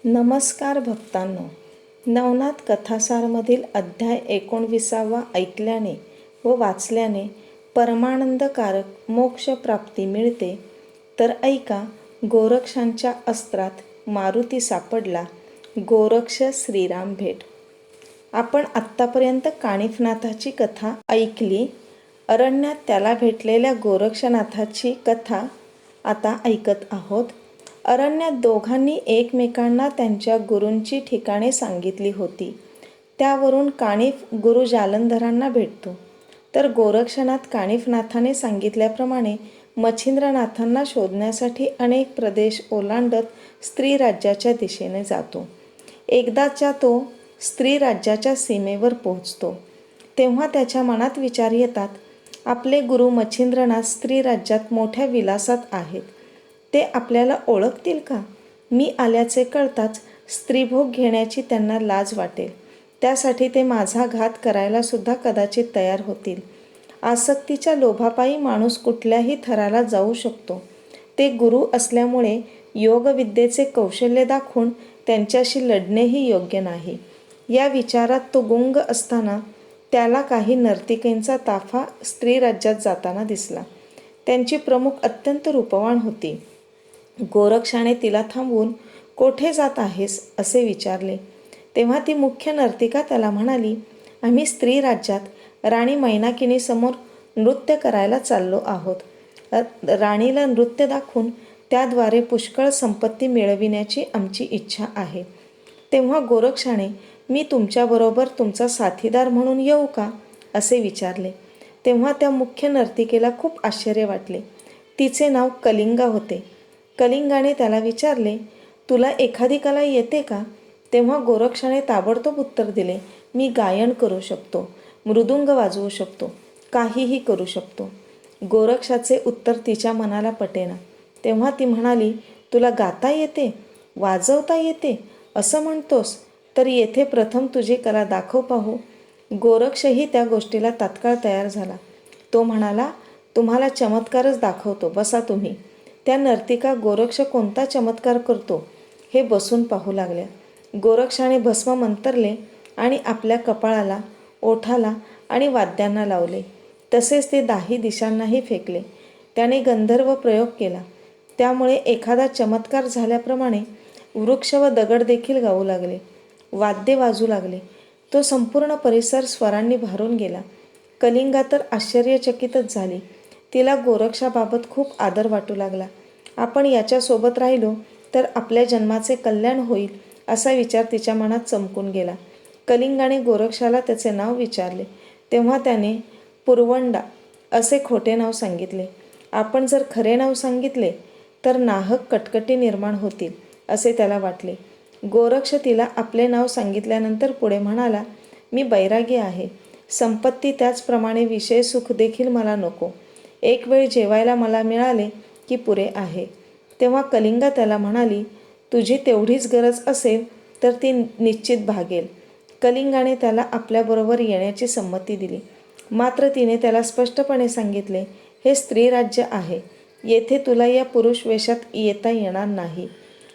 नमस्कार भक्तांनो, नवनाथ कथासारमधील अध्याय 19 ऐकल्याने व वाचल्याने परमानंदकारक मोक्षप्राप्ती मिळते. तर ऐका, गोरक्षांच्या अस्त्रात मारुती सापडला. गोरक्ष श्रीराम भेट. आपण आत्तापर्यंत कानिफनाथाची कथा ऐकली. अरण्यात त्याला भेटलेल्या गोरक्षनाथाची कथा आता ऐकत आहोत. अरण्यात दोघांनी एकमेकांना त्यांच्या गुरूंची ठिकाणे सांगितली होती. त्यावरून कानिफ गुरु जालंधरांना भेटतो. तर गोरक्षनाथ कानिफनाथाने सांगितल्याप्रमाणे मच्छिंद्रनाथांना शोधण्यासाठी अनेक प्रदेश ओलांडत स्त्रीराज्याच्या दिशेने जातो. एकदाच्या तो स्त्रीराज्याच्या सीमेवर पोहोचतो. तेव्हा त्याच्या मनात विचार येतात, आपले गुरु मच्छिंद्रनाथ स्त्रीराज्यात मोठ्या विलासात आहेत. ते आपल्याला ओळखतील का? मी आल्याचे कळताच स्त्रीभोग घेण्याची त्यांना लाज वाटेल. त्यासाठी ते माझा घात करायला सुद्धा कदाचित तयार होतील. आसक्तीच्या लोभापायी माणूस कुठल्याही थराला जाऊ शकतो. ते गुरु असल्यामुळे योगविद्येचे कौशल्य दाखवून त्यांच्याशी लढणेही योग्य नाही. या विचारात तो गुंग असताना त्याला काही नर्तिकेंचा ताफा स्त्रीराज्यात जाताना दिसला. त्यांची प्रमुख अत्यंत रूपवान होती. गोरक्षाने तिला थांबवून, कोठे जात आहेस असे विचारले. तेव्हा ती मुख्य नर्तिका त्याला म्हणाली, आम्ही स्त्रीराज्यात राणी मैनाकिनीसमोर नृत्य करायला चाललो आहोत. राणीला नृत्य दाखवून त्याद्वारे पुष्कळ संपत्ती मिळविण्याची आमची इच्छा आहे. तेव्हा गोरक्षाने, मी तुमच्याबरोबर तुमचा साथीदार म्हणून येऊ का असे विचारले. तेव्हा त्या मुख्य नर्तिकेला खूप आश्चर्य वाटले. तिचे नाव कलिंगा होते. कलिंगाने त्याला विचारले, तुला एखादी कला येते का? तेव्हा गोरक्षाने ताबडतोब उत्तर दिले, मी गायन करू शकतो, मृदुंग वाजवू शकतो, काहीही करू शकतो. गोरक्षाचे उत्तर तिच्या मनाला पटेना. तेव्हा ती म्हणाली, तुला गाता येते, वाजवता येते असं म्हणतोस, तर येथे प्रथम तुझी कला दाखव पाहू. गोरक्षही त्या गोष्टीला तात्काळ तयार झाला. तो म्हणाला, तुम्हाला चमत्कारच दाखवतो, बसा तुम्ही. त्या नर्तिका गोरक्ष कोणता चमत्कार करतो हे बसून पाहू लागल्या. गोरक्षाने भस्म मंतरले आणि आपल्या कपाळाला, ओठाला आणि वाद्यांना लावले. तसेच ते 10 दिशांनाही फेकले. त्याने गंधर्व प्रयोग केला. त्यामुळे एखादा चमत्कार झाल्याप्रमाणे वृक्ष व दगड देखील गाऊ लागले, वाद्ये वाजू लागले. तो संपूर्ण परिसर स्वरांनी भरून गेला. कलिंगा तर आश्चर्यचकितच झाली. तिला गोरक्षाबाबत खूप आदर वाटू लागला. आपण याच्यासोबत राहिलो तर आपल्या जन्माचे कल्याण होईल असा विचार तिच्या मनात चमकून गेला. कलिंगाने गोरक्षाला त्याचे नाव विचारले. तेव्हा त्याने पुरवंडा असे खोटे नाव सांगितले. आपण जर खरे नाव सांगितले तर नाहक कटकटी निर्माण होतील असे त्याला वाटले. गोरक्ष तिला आपले नाव सांगितल्यानंतर पुढे म्हणाला, मी बैरागी आहे. संपत्ती त्याचप्रमाणे विषय सुख देखील मला नको. एक वेळ जेवायला मला मिळाले की पुरे आहे. तेव्हा कलिंगा त्याला म्हणाली, तुझी तेवढीच गरज असेल तर ती निश्चित भागेल. कलिंगाने त्याला आपल्याबरोबर येण्याची संमती दिली. मात्र तिने त्याला स्पष्टपणे सांगितले, हे स्त्रीराज्य आहे. येथे तुला या पुरुष वेशात येता येणार नाही.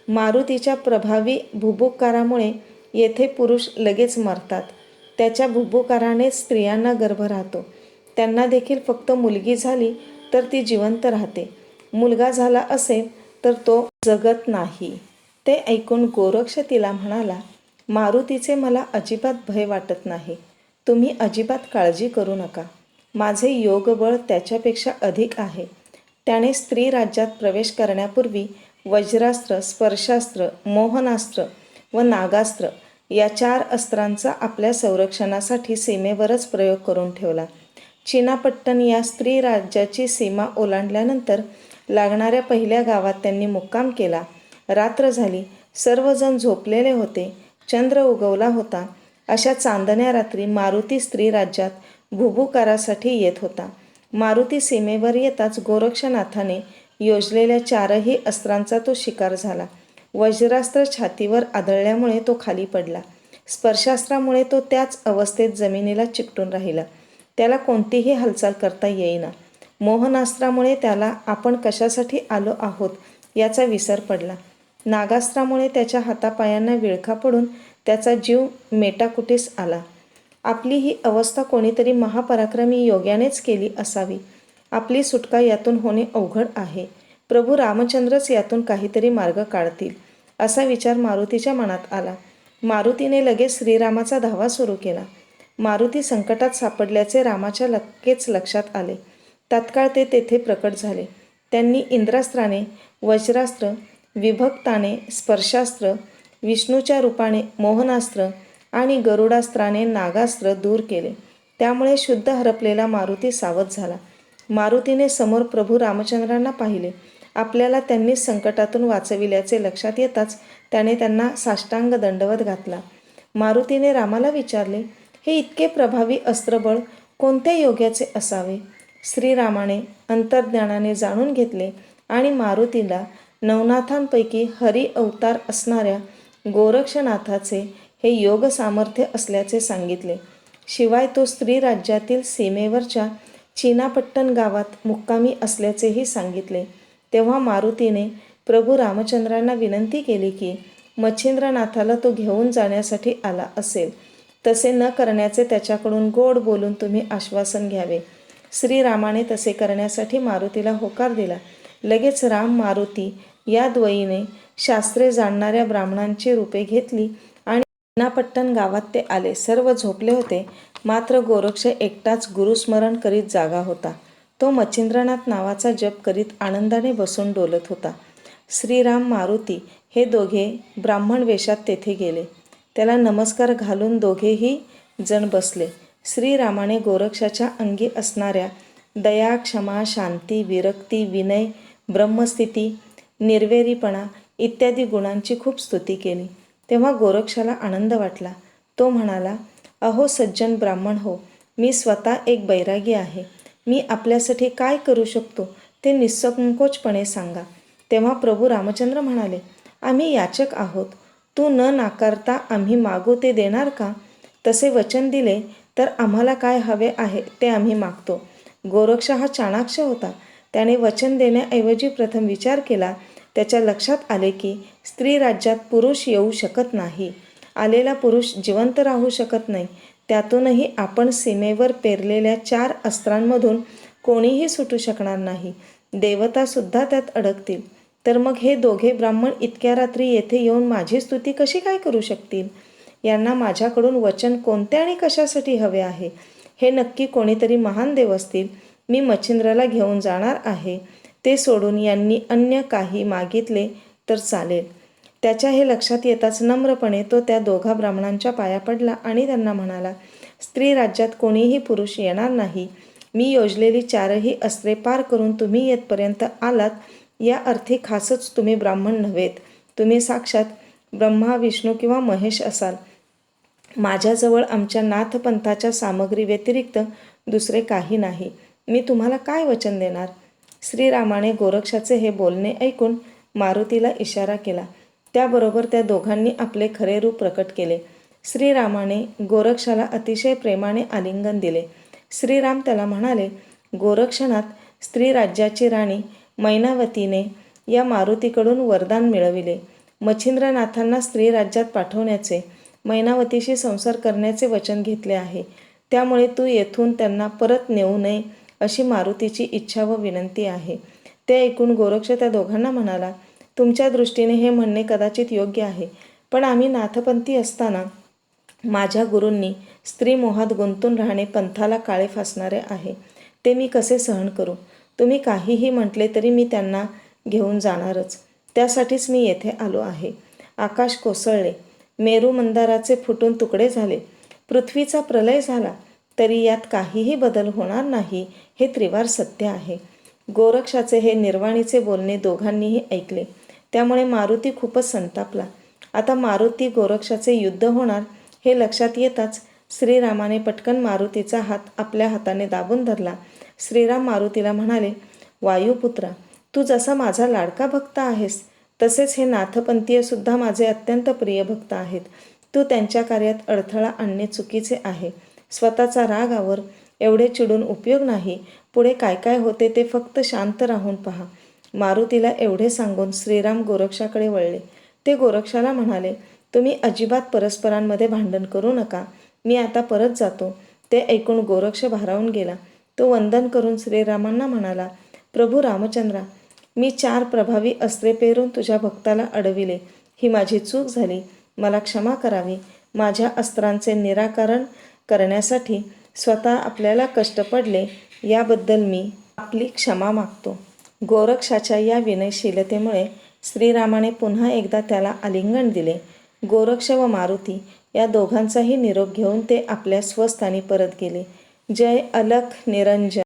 मारुतीच्या प्रभावी भुभुकारामुळे येथे पुरुष लगेच मरतात. त्याच्या भुभुकाराने स्त्रियांना गर्भ राहतो. त्यांना देखील फक्त मुलगी झाली तर ती जिवंत राहते. मुलगा झाला असेल तर तो जगत नाही. ते ऐकून गोरक्ष तिला म्हणाला, मारुतीचे मला अजिबात भय वाटत नाही. तुम्ही अजिबात काळजी करू नका. माझे योगबळ त्याच्यापेक्षा अधिक आहे. त्याने स्त्री राज्यात प्रवेश करण्यापूर्वी वज्रास्त्र, स्पर्शास्त्र, मोहनास्त्र व नागास्त्र या 4 अस्त्रांचा आपल्या संरक्षणासाठी सीमेवरच प्रयोग करून ठेवला. चीनापट्टण या स्त्री राज्याची सीमा ओलांडल्यानंतर लागणाऱ्या पहिल्या गावात त्यांनी मुक्काम केला. रात्र झाली. सर्वजण झोपलेले होते. चंद्र उगवला होता. अशा चांदण्या रात्री मारुती स्त्री राज्यात भुभुकारासाठी येत होता. मारुती सीमेवर येताच गोरक्षनाथाने योजलेल्या 4ही अस्त्रांचा तो शिकार झाला. वज्रास्त्र छातीवर आदळल्यामुळे तो खाली पडला. स्पर्शास्त्रामुळे तो त्याच अवस्थेत जमिनीला चिकटून राहिला. त्याला कोणतीही हालचाल करता येईना. मोहनास्त्रामुळे त्याला आपण कशासाठी आलो आहोत याचा विसर पडला. नागास्त्रामुळे त्याच्या हातापायांना विळखा पडून त्याचा जीव मेटाकुटीस आला. आपली ही अवस्था कोणीतरी महापराक्रमी योग्यानेच केली असावी. आपली सुटका यातून होणे अवघड आहे. प्रभू रामचंद्रच यातून काहीतरी मार्ग काढतील, असा विचार मारुतीच्या मनात आला. मारुतीने लगेच श्रीरामाचा धावा सुरू केला. मारुती संकटात सापडल्याचे रामाच्या लगेच लक्षात आले. तात्काळ ते तेथे प्रकट झाले. त्यांनी इंद्रास्त्राने वज्रास्त्र, विभक्ताने स्पर्शास्त्र, विष्णूच्या रूपाने मोहनास्त्र आणि गरुडास्त्राने नागास्त्र दूर केले. त्यामुळे शुद्ध हरपलेला मारुती सावध झाला. मारुतीने समोर प्रभू रामचंद्रांना पाहिले. आपल्याला त्यांनी संकटातून वाचविल्याचे लक्षात येताच त्याने त्यांना साष्टांग दंडवत घातला. मारुतीने रामाला विचारले, हे इतके प्रभावी अस्त्रबळ कोणत्या योग्याचे असावे? श्रीरामाने अंतर्ज्ञानाने जाणून घेतले आणि मारुतीला नवनाथांपैकी हरी अवतार असणाऱ्या गोरक्षनाथाचे हे योग सामर्थ्य असल्याचे सांगितले. शिवाय तो स्त्री राज्यातील सीमेवरच्या चीनापट्टण गावात मुक्कामी असल्याचेही सांगितले. तेव्हा मारुतीने प्रभू रामचंद्रांना विनंती केली की मच्छिंद्रनाथाला तो घेऊन जाण्यासाठी आला असेल. तसे न करण्याचे त्याच्याकडून गोड बोलून तुम्ही आश्वासन घ्यावे. श्रीरामाने तसे करण्यासाठी मारुतीला होकार दिला. लगेच राम मारुती या द्वयीने शास्त्रे जाणणाऱ्या ब्राह्मणांची रूपे घेतली आणि चीनापट्टण गावात ते आले. सर्व झोपले होते, मात्र गोरक्ष एकटाच गुरुस्मरण करीत जागा होता. तो मच्छिंद्रनाथ नावाचा जप करीत आनंदाने बसून डोलत होता. श्रीराम मारुती हे दोघे ब्राह्मण वेशात तेथे गेले. त्याला नमस्कार घालून दोघेही जण बसले. श्रीरामाने गोरक्षाच्या अंगी असणाऱ्या दया, क्षमा, शांती, विरक्ती, विनय, ब्रह्मस्थिती, निर्वेरीपणा इत्यादी गुणांची खूप स्तुती केली. तेव्हा गोरक्षाला आनंद वाटला. तो म्हणाला, अहो सज्जन ब्राह्मण हो, मी स्वतः एक बैरागी आहे. मी आपल्यासाठी काय करू शकतो ते निस्संकोचपणे सांगा. तेव्हा प्रभू रामचंद्र म्हणाले, आम्ही याचक आहोत. तू न नाकारता आम्ही मागू ते देणार का? तसे वचन दिले तर आम्हाला काय हवे आहे ते आम्ही मागतो. गोरक्ष हा चाणाक्ष होता. त्याने वचन देण्याऐवजी प्रथम विचार केला. त्याच्या लक्षात आले की स्त्री राज्यात पुरुष येऊ शकत नाही. आलेला पुरुष जिवंत राहू शकत नाही. त्यातूनही आपण सीमेवर पेरलेल्या 4 अस्त्रांमधून कोणीही सुटू शकणार नाही. देवतासुद्धा त्यात अडकतील. तर मग हे दोघे ब्राह्मण इतक्या रात्री येथे येऊन माझी स्तुती कशी काय करू शकतील? यांना माझ्याकडून वचन कोणत्या आणि कशासाठी हवे आहे? हे नक्की कोणीतरी महान देव असतील. मी मच्छिंद्राला घेऊन जाणार आहे. ते सोडून यांनी अन्य काही मागितले तर चालेल. त्याच्या हे लक्षात येताच नम्रपणे तो त्या दोघा ब्राह्मणांच्या पाया पडला आणि त्यांना म्हणाला, स्त्री राज्यात कोणीही पुरुष येणार नाही. मी योजलेली 4ही अस्त्रे पार करून तुम्ही येथपर्यंत आलात, या अर्थी खासच तुम्ही ब्राह्मण नव्हेत. तुम्ही साक्षात ब्रह्मा, विष्णू किंवा महेश असाल. माझ्याजवळ आमच्या नाथपंथाच्या सामग्री व्यतिरिक्त दुसरे काही नाही. मी तुम्हाला काय वचन देणार? श्रीरामाने गोरक्षाचे हे बोलणे ऐकून मारुतीला इशारा केला. त्याबरोबर त्या दोघांनी आपले खरे रूप प्रकट केले. श्रीरामाने गोरक्षाला अतिशय प्रेमाने आलिंगन दिले. श्रीराम त्याला म्हणाले, गोरक्षनाथ, स्त्री राज्याची राणी मैनावतीने या मारुतीकडून वरदान मिळविले. मच्छिंद्रनाथांना स्त्री राज्यात पाठवण्याचे, मैनावतीशी संसार करण्याचे वचन घेतले आहे. त्यामुळे तू येथून त्यांना परत नेऊ नये अशी मारुतीची इच्छा व विनंती आहे. ते ऐकून गोरक्ष त्या दोघांना म्हणाला, तुमच्या दृष्टीने हे म्हणणे कदाचित योग्य आहे, पण आम्ही नाथपंथी असताना माझ्या गुरूंनी स्त्री मोहात गुंतून राहणे पंथाला काळे फासणारे आहे. ते मी कसे सहन करू? तुम्ही काहीही म्हटले तरी मी त्यांना घेऊन जाणारच. त्यासाठीच मी येथे आलो आहे. आकाश कोसळले, मेरू मंदाराचे फुटून तुकडे झाले, पृथ्वीचा प्रलय झाला, तरी यात काहीही बदल होणार नाही, हे त्रिवार सत्य आहे. गोरक्षाचे हे निर्वाणीचे बोलणे दोघांनीही ऐकले. त्यामुळे मारुती खूपच संतापला. आता मारुती गोरक्षाचे युद्ध होणार हे लक्षात येताच श्रीरामाने पटकन मारुतीचा हात आपल्या हाताने दाबून धरला. श्रीराम मारुतीला म्हणाले, वायुपुत्रा, तू जसा माझा लाडका भक्त आहेस, तसेच हे नाथपंथीय सुद्धा माझे अत्यंत प्रिय भक्त आहेत. तू त्यांच्या कार्यात अडथळा आणणे चुकीचे आहे. स्वतःचा राग आवर. एवढे चिडून उपयोग नाही. पुढे काय काय होते ते फक्त शांत राहून पहा. मारुतीला एवढे सांगून श्रीराम गोरक्षाकडे वळले. ते गोरक्षाला म्हणाले, तुम्ही अजिबात परस्परांमध्ये भांडण करू नका. मी आता परत जातो. ते ऐकून गोरक्ष भारावून गेला. तो वंदन करून श्रीरामांना म्हणाला, प्रभू रामचंद्रा, मी 4 प्रभावी अस्त्रे पेरून तुझ्या भक्ताला अडविले. ही माझी चूक झाली. मला क्षमा करावी. माझ्या अस्त्रांचे निराकरण करण्यासाठी स्वतः आपल्याला कष्ट पडले, याबद्दल मी आपली क्षमा मागतो. गोरक्षाच्या या विनयशीलतेमुळे श्रीरामाने पुन्हा एकदा त्याला आलिंगन दिले. गोरक्ष व मारुती या दोघांचाही निरोप घेऊन ते आपल्या स्वस्थानी परत गेले. जय अलख निरंजन.